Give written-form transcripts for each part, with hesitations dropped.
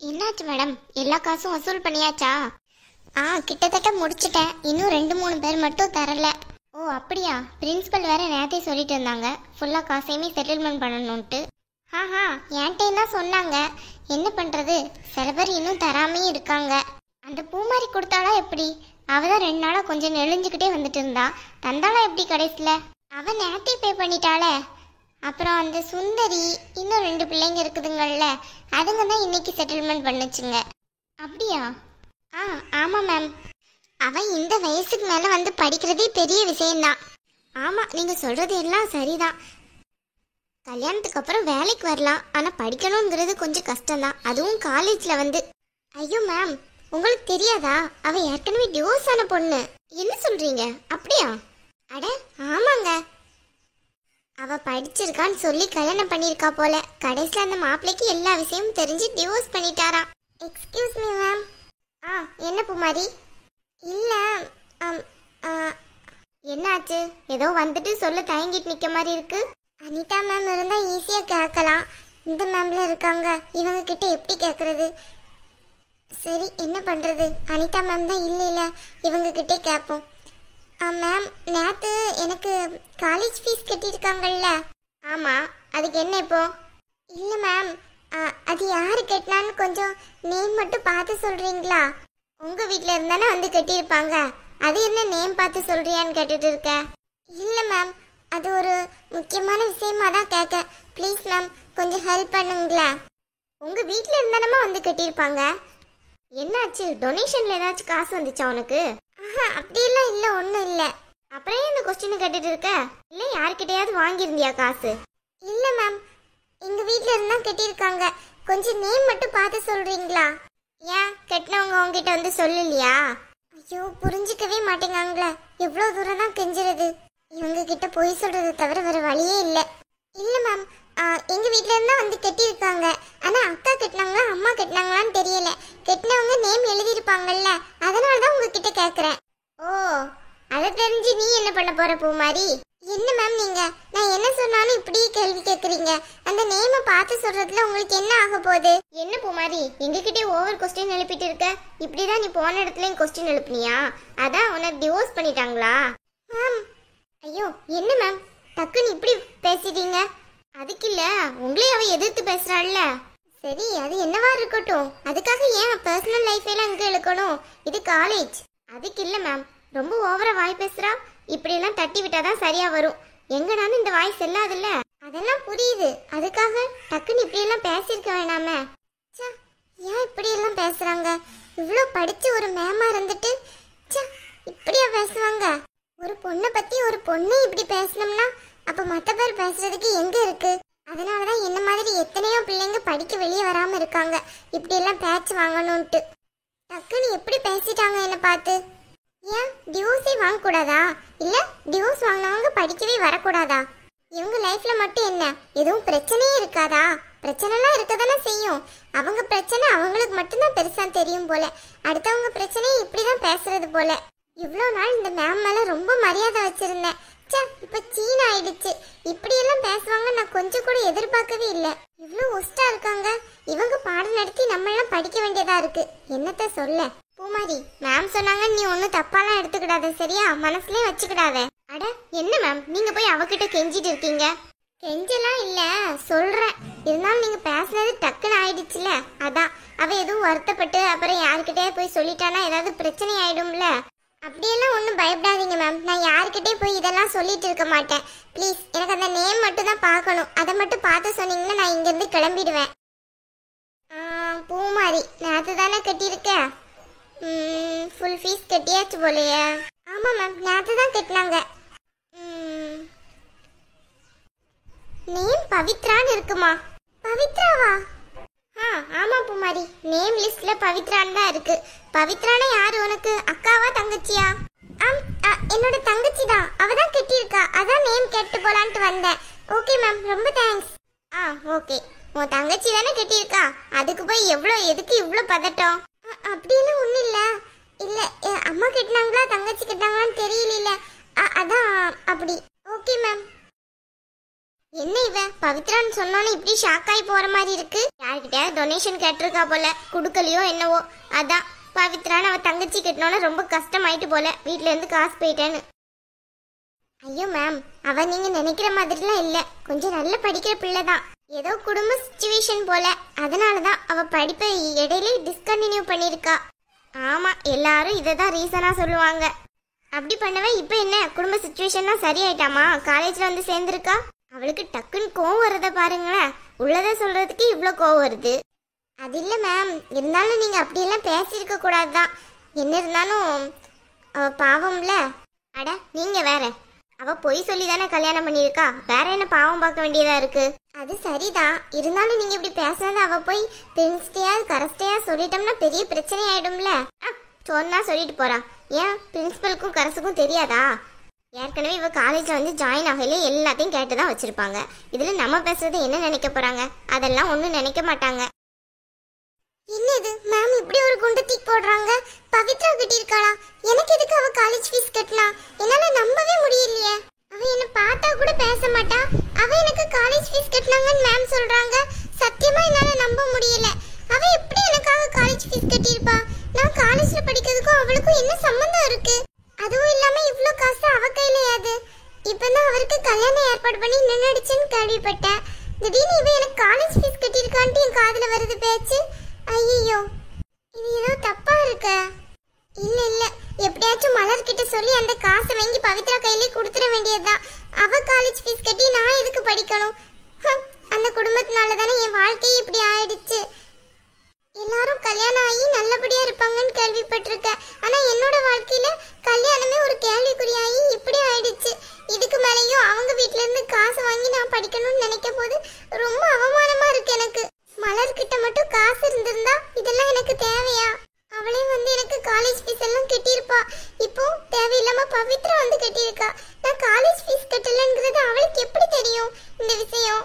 என்னாச்சு மேடம்? எல்லா காசும் வசூல் பண்ணியாச்சா? கிட்டத்தட்ட முடிச்சிட்டேன். இன்னும் 2-3 பேர் மட்டும் தரல. ஓ அப்படியா? பிரின்சிபல் வேற நேத்தே சொல்லிட்டு இருந்தாங்க ஃபுல்லா காசையுமே செட்டில்மெண்ட் பண்ணணும்ட்டு. என்கிட்ட தான் சொன்னாங்க. என்ன பண்றது, சில பேர் இன்னும் தராமே இருக்காங்க. அந்த பூமாரி கொடுத்தாளா எப்படி? அவதான் 2 நாளா கொஞ்சம் நெளிஞ்சுக்கிட்டே வந்துட்டு இருந்தா. தந்தாளா எப்படி கடைசியில? அவ நேத்தே பே பண்ணிட்டாளே. அப்புறம் அந்த சுந்தரி இன்னும் 2 பிள்ளைங்க இருக்குதுங்கள்ல, அதுங்க தான் இன்னைக்கு செட்டில்மெண்ட் பண்ணுச்சுங்க. அப்படியா? ஆமா மேம். அவன் இந்த வயசுக்கு மேல வந்து படிக்கிறதே பெரிய விஷயம்தான். ஆமா, நீங்க சொல்றது எல்லாம் சரிதான். கல்யாணத்துக்கு அப்புறம் வேலைக்கு வரலாம், ஆனா படிக்கணுங்கிறது கொஞ்சம் கஷ்டம்தான், அதுவும் காலேஜ்ல வந்து. ஐயோ மேம், உங்களுக்கு தெரியாதா? அவ ஏற்கனவே டிவோர்ஸ் ஆன பொண்ணு. என்ன சொல்றீங்க? அப்படியா? அட ஆமாங்க. அவ படிச்சிருக்கான்னு சொல்லி கல்யாணம் பண்ணிருக்கா போல. கடைசியில் அந்த மாப்பிள்ளைக்கு எல்லா விஷயமும் தெரிஞ்சு டிவோர்ஸ் பண்ணிட்டாராம். Excuse me ma'am. என்ன பூமாரி? இல்ல, என்னாச்சு? ஏதோ வந்துட்டு சொல்ல தயங்கிட்டு நிக்க மாதிரி இருக்கு. அனிதா மேம் இருந்தா ஈஸியா கேட்கலாம். இந்த மேம்ல இருக்காங்க, இவங்க கிட்ட எப்படி கேக்குறது? சரி, என்ன பண்றது? அனிதா மேம் தான் இல்ல, இவங்க கிட்டே கேட்போம். மேம், நேத்து எனக்கு காலேஜ் ஃபீஸ் கட்டியிருக்காங்கல்ல? ஆமா, அதுக்கு என்ன இப்போ? இல்ல மேம், அது யாரு கட்டினான்னு கொஞ்சம் நேம் மட்டும் பார்த்து சொல்றீங்களா? உங்க வீட்ல இருந்தானே வந்து கட்டியிருப்பாங்க, அது என்ன நேம் பார்த்து சொல்றியான்னு கேட்டுட்டு இருக்க? இல்ல மேம், அது ஒரு முக்கியமான விஷயமா தான் கேட்க. ப்ளீஸ் மேம், கொஞ்சம் ஹெல்ப் பண்ணுங்களேன். உங்க வீட்ல இருந்தானமா வந்து கட்டியிருப்பாங்க. என்னாச்சு? டொனேஷன்ல ஏதாச்சும் காசு வந்துச்சா உனக்கு? அப்படியெல்லாம் இல்ல, ஒன்றும் இல்லை. அப்புறம் இந்த கொஸ்டின் கேட்டுட்டு இருக்க? இல்லை யார்கிட்டயாவது வாங்கியிருந்தியா காசு? இல்லை மேம், எங்க வீட்டில் இருந்தா கட்டியிருக்காங்க. கொஞ்சம் நேம் மட்டும் பார்த்து சொல்றீங்களா? ஏன் கட்டினவங்க உங்ககிட்ட வந்து சொல்லலையா? ஐயோ, புரிஞ்சிக்கவே மாட்டேங்காங்களே. எவ்வளோ தூரம் தான் கெஞ்சுறது? இவங்க கிட்ட போய் சொல்றது தவிர வேற வழியே இல்லை. இல்லை மேம், எங்க வீட்ல இருந்தா வந்து கட்டியிருக்காங்க. ஆனா அக்கா கட்டினாங்களா அம்மா கட்டினாங்களான்னு தெரியல. கட்டினவங்க நேம் எழுதியிருப்பாங்கல்ல, அதனால தான் உங்ககிட்ட கேட்குறேன். ஓ, அதை தெரிஞ்சு நீ என்ன பண்ண போற பூமாரி? என்ன மேம் நீங்க, நான் என்ன சொன்னாலும் இப்படியே கேள்வி கேட்குறீங்க. அந்த நேமை பார்த்து சொல்றதுல உங்களுக்கு என்ன ஆக போகுது? என்ன பூமாரி, எங்ககிட்டே ஓவர் கொஸ்டின் எழுப்பிட்டு இருக்க? இப்படிதான் நீ போன இடத்துலயும் கொஸ்டின் எழுப்புனியா? அதான் உனக்கு டிவோர்ஸ் பண்ணிட்டாங்களா? மேம், ஐயோ என்ன மேம் டக்குன்னு இப்படி பேசிட்டீங்க? அதுக்கு இல்ல, உங்களே அவ எதிர்த்து பேசுறாள்ல. சரி, அது என்னவா இருக்கட்டும். அதுக்காக ஏன் பர்சனல் லைஃப் எல்லாம் இங்க இழுக்கணும்? இது காலேஜ். அதுக்கு இல்ல மேம், ரொம்ப ஓவரா வாய் பேசுறா. இப்படி எல்லாம் தட்டி விட்டாதான் சரியா வரும். எங்கனாலும் இந்த வாய் செல்லாதுல்ல. அதெல்லாம் புரியுது, அதுக்காக டக்குன்னு இப்படி எல்லாம் பேசியிருக்க வேணாமே. ஏன் இப்படி எல்லாம் பேசுறாங்க? இவ்வளோ படிச்சு ஒரு மேமா இருந்துட்டு இப்படியா பேசுவாங்க? ஒரு பொண்ணை பத்தி ஒரு பொண்ணு இப்படி பேசணும்னா அப்ப மத்த பேர் பேசுறதுக்கு எங்க இருக்கு? அதனாலதான் என்ன மாதிரி எத்தனையோ பிள்ளைங்க படிக்க வெளியே வராம இருக்காங்க, இப்படி எல்லாம் பேச்சு வாங்கணும்ட்டு. டக்குன்னு எப்படி பேசிட்டாங்க என்ன பார்த்து? ஏன் டிவோர்ஸே வாங்க கூடாதா? இல்ல டிவோர்ஸ் வாங்கினவங்க படிக்கவே வரக்கூடாதா? இவங்க லைஃப்ல மட்டும் என்ன எதுவும் பிரச்சனையே இருக்காதா? பிரச்சனைலாம் இருக்கதானே செய்யும். அவங்க பிரச்சனை அவங்களுக்கு மட்டும்தான் பெருசா தெரியும் போல. அடுத்தவங்க பிரச்சனையை இப்படிதான் பேசுறது போல. இவ்வளோ நாள் இந்த மேம் மேல ரொம்ப மரியாதை வச்சிருந்தேன். இப்ப சீன் ஆயிடுச்சு. இப்படி எல்லாம் பேசுவாங்க நான் கொஞ்சம் கூட எதிர்பார்க்கவே இல்லை. இவ்வளவு ஒஸ்டா இருக்காங்க. இவங்க பாடம் நடத்தி நம்ம எல்லாம் படிக்க வேண்டியதா இருக்கு. என்னத்த சொல்ல பூமாரி, மேம் சொன்னாங்க நீ ஒன்னும் தப்பாலாம் எடுத்துக்கிடாத, சரியா? மனசுலயே வச்சுக்கிடாத. அட என்ன மேம், நீங்க போய் அவகிட்ட கெஞ்சிட்டு இருக்கீங்க? கெஞ்சலாம் இல்ல, சொல்றேன். இருந்தாலும் நீங்க பேசுனது டக்குன்னு ஆயிடுச்சுல, அதான். அவ எதுவும் வருத்தப்பட்டு அப்புறம் யாருக்கிட்டே போய் சொல்லிட்டானா ஏதாவது பிரச்சனை ஆயிடும்ல. அப்படியெல்லாம் ஒன்றும் பயப்படாதீங்க மேம். நான் யாருக்கிட்டே போய் இதெல்லாம் சொல்லிட்டு இருக்க மாட்டேன். ப்ளீஸ், எனக்கு அந்த நேம் மட்டும் தான் பார்க்கணும். அதை மட்டும் பார்த்து சொன்னீங்கன்னா நான் இங்கேருந்து கிளம்பிடுவேன். பூமாரி, நேற்று தானே கட்டியிருக்கேன். ஃபுல் ஃபீஸ் கட்டியாச்சு போலையே. ஆமாம் மேம், நேற்று தான் கட்டினாங்க. நேம் பவித்ரான்னு இருக்குமா? பவித்ராவா? ஆமா பூமாரி, நேம் லிஸ்ட்ல பவித்ரான்னு தான் இருக்கு. பவித்ரானா யாரு உனக்கு? அக்காவா தங்கச்சியா? என்னோட தங்கச்சி தான். அவ தான் கட்டியிருக்கா, அதான் நேம் கேட்டு போலான்ட்டு வந்தேன். ஓகே மேம், ரொம்ப தேங்க்ஸ். ஓகே. உன் தங்கச்சி தானே கட்டியிருக்கா, அதுக்கு போய் எதுக்கு இவ்வளோ பதட்டம்? அப்படின்னு ஒன்றும் இல்லை. இல்லை, அம்மா கட்டினாங்களா தங்கச்சி கட்டினாங்களான்னு தெரியல. அதான் அப்படி. Okay ma'am. என்ன இவ பவித்ரான்னு சொன்னோன்னு இப்படி ஷாக் ஆகி போற மாதிரி இருக்கு. யார்கிட்டயாவது டொனேஷன் கேட்டிருக்கா போல, குடுக்கலையோ என்னவோ. அதான் பவித்ரான்னு அவ தங்கச்சி கட்டினோன்னு ரொம்ப கஷ்டமாயிட்டு போல, வீட்ல இருந்து காசு போயிட்டேன்னு. ஐயோ மேம், அவ நீங்க நினைக்கிற மாதிரிலாம் இல்ல, கொஞ்சம் நல்ல படிக்கிற பிள்ளை தான். ஏதோ குடும்ப சிச்சுவேஷன் போல, அதனாலதான் அவ படிப்பை இடையில டிஸ்கண்டினியூ பண்ணிருக்கா. ஆமா, எல்லாரும் இதை தான் ரீசனா சொல்லுவாங்க. அப்படி பண்ணவே இப்ப என்ன குடும்ப சிச்சுவேஷன் தான் சரியாயிட்டாமா, காலேஜ்ல வந்து சேர்ந்துருக்கா. அவளுக்கு டக்குன்னு கோவம் வரத பாருங்களேன். உள்ளத சொல்றதுக்கு இவ்ளோ கோவம் வருது. அது இல்ல மேம், இருந்தாலும் நீங்க அப்படியெல்லாம் பேசியிருக்க கூடாதுதான். என்ன இருந்தாலும் அவ பாவம்ல. அட நீங்க வேற, அவ பொய் சொல்லி தானே கல்யாணம் பண்ணியிருக்கா, வேற என்ன பாவம் பார்க்க வேண்டியதா இருக்கு. அது சரிதான், இருந்தாலும் நீங்க இப்படி பேசாத. அவ போய் பிரின்ஸ்டையா கரஸ்டையா சொல்லிட்டோம்னா பெரிய பிரச்சனை ஆயிடும்ல. சொன்னா சொல்லிட்டு போறா, ஏன் பிரின்சிபலுக்கும் கரசுக்கும் தெரியாதா? ஏற்கனவே இவ காலேஜ்ல வந்து ஜாயின் ஆகல எல்லாத்தையும் கேட்டுதான் வச்சிருப்பாங்க. இதுல நம்ம பேசுறது என்ன நினைக்க போறாங்க? அதெல்லாம் ஒண்ணும் நினைக்க மாட்டாங்க. என்னது மேம் இப்படி ஒரு குண்டு தூக்கி போடுறாங்க? பவித்ரா கிட்ட இருக்காளா? எனக்கு எதுக்கு அவ காலேஜ் ஃபீஸ் கட்டனா? என்னால நம்பவே முடியலையே. அவ என்ன பார்த்தா கூட பேச மாட்டா, அவ எனக்கு காலேஜ் ஃபீஸ் கட்டனாங்கன்னு மேம் சொல்றாங்க. சத்தியமா என்னால நம்ப முடியல. அவ எப்படி எனக்காக காலேஜ் ஃபீஸ் கட்டியிருப்பா? நான் காலேஜ்ல படிக்கிறதுக்கும் அவளுக்கும் என்ன சம்பந்தம் இருக்கு? அதுவும் இல்லாம இவ்ளோ காசு அவ கையில ஏது? இப்பதான் அவருக்கு கல்யாணம் ஏற்பாடு பண்ணி நின்னுடுச்சுன்னு கேள்விப்பட்டேன். திடீர்னு இவ எனக்கு காலேஜ் ஃபீஸ் கட்டியிருக்கான்ட்டு என் காதுல வருது பேச்சு. ஐயோ, இது ஏதோ தப்பா இருக்கு. இல்ல இல்ல, எப்படியாச்சும் மலர்கிட்ட சொல்லி அந்த காசை வாங்கி பவித்ரா கையிலே கொடுத்துட வேண்டியதுதான். அவ காலேஜ் ஃபீஸ் கட்டி நான் எதுக்கு படிக்கணும்? அந்த குடும்பத்தினால தானே என் வாழ்க்கையே இப்படி ஆயிடுச்சு. எல்லாரும் கல்யாணம் ஆகி நல்லபடியா இருப்பாங்கன்னு கேள்விப்பட்டிருக்கேன். ஆனா என்னோட வாழ்க்கையில கல்யாணமே ஒரு கேள்விக்குறியாகி இப்படி ஆயிடுச்சு. இதுக்கு மேலேயும் அவங்க வீட்ல இருந்து காசு வாங்கி நான் படிக்கணும்னு நினைக்கும் போது ரொம்ப அவமானமா இருக்கு எனக்கு. மலர்கிட்ட மட்டும் காசு இருந்திருந்தா இதெல்லாம் எனக்கு தேவையா? அவளே வந்து எனக்கு காலேஜ் ஃபீஸ் எல்லாம் கட்டியிருப்பா. இப்போ தேவையில்லாம பவித்ரா வந்து கட்டியிருக்கா. நான் காலேஜ் ஃபீஸ் கட்டலங்கிறது அவளுக்கு எப்படி தெரியும்? இந்த விஷயம்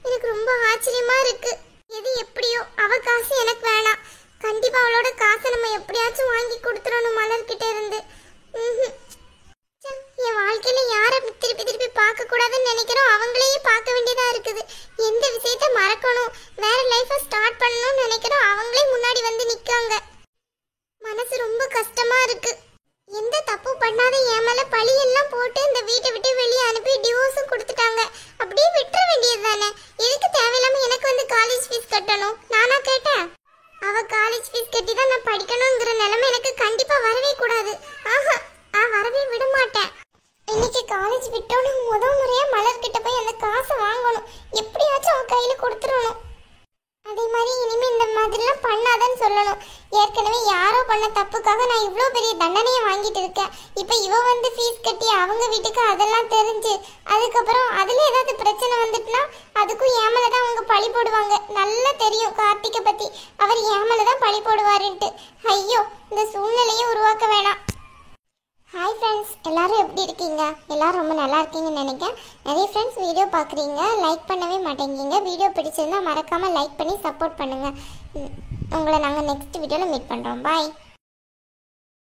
எனக்கு ரொம்ப ஆச்சரியமா இருக்கு. எது எப்படியோ அவ காசு எனக்கு வேணாம். கண்டிப்பா அவளோட காசை நம்ம எப்படியாச்சும் வாங்கி கொடுத்துடணும் மலர்கிட்ட இருந்து. என் வாழ்க்கையில யாரை திருப்பி திருப்பி பார்க்க கூடாதுன்னு நினைக்கிறோம், அவங்களையே பார்க்க வேண்டியதா இருக்குது. எந்த விஷயத்த மறக்கணும், வேற லைஃப ஸ்டார்ட் பண்ணணும்னு நினைக்கிறோம், அவங்களே முன்னாடி வந்து நிக்காங்க. மனசு ரொம்ப கஷ்டமா இருக்கு. எந்த தப்பு பண்ணாத என் மேல பழி எல்லாம் போட்டு இந்த வீட்டை விட்டு வெளியே அனுப்பி டிவோர்ஸும் கொடுத்துட்டாங்க. அப்படியே விட்டுற வேண்டியது தானே. எதுக்கு தேவையில்லாம எனக்கு வந்து காலேஜ் ஃபீஸ் கட்டணும்? நானா கேட்டேன்? அவ காலேஜ் ஃபீஸ் கட்டி தான் நான் படிக்கணுங்கிற நிலைமை எனக்கு கண்டிப்பா வரவே கூடாது. ஆஹா, நான் வரவே விட மாட்டேன். இன்னைக்கு காலேஜ் விட்டோன்னு முதல் முறையா மலர்கிட்ட போய் அந்த காசை வாங்கணும். எப்படியாச்சும் அவ கையில கொடுத்துடணும். அதே மாதிரி இனிமே இந்த மாதிரிலாம் பண்ணாதன்னு சொல்லணும். ஏற்கனவே யாரோ பண்ண தப்புக்காக நான் இவ்வளோ பெரிய தண்டனையை வாங்கிட்டு இருக்கேன். இப்போ இவ வந்து ஃபீஸ் கட்டி அவங்க வீட்டுக்கு அதெல்லாம் தெரிஞ்சு அதுக்கப்புறம் அதுல ஏதாவது பிரச்சனை வந்துட்டுனா அதுக்கும் ஏமல தான் அவங்க பழி போடுவாங்க. நல்லா தெரியும் கார்த்திகை பத்தி, அவர் ஏமல தான் பழி போடுவாருன்ட்டு. ஐயோ, இந்த சூழ்நிலையை உருவாக்க வேணாம். ஹாய் ஃப்ரெண்ட்ஸ், எல்லாரும் எப்படி இருக்கீங்க? எல்லாரும் ரொம்ப நல்லா இருக்கீங்கன்னு நினைக்கிறேன். நிறைய ஃப்ரெண்ட்ஸ் வீடியோ பார்க்குறீங்க, லைக் பண்ணவே மாட்டேங்கிறீங்க. வீடியோ பிடிச்சிருந்தா மறக்காமல் லைக் பண்ணி சப்போர்ட் பண்ணுங்கள். உங்களை நாங்கள் நெக்ஸ்ட் வீடியோவில் மீட் பண்ணுறோம். பாய்.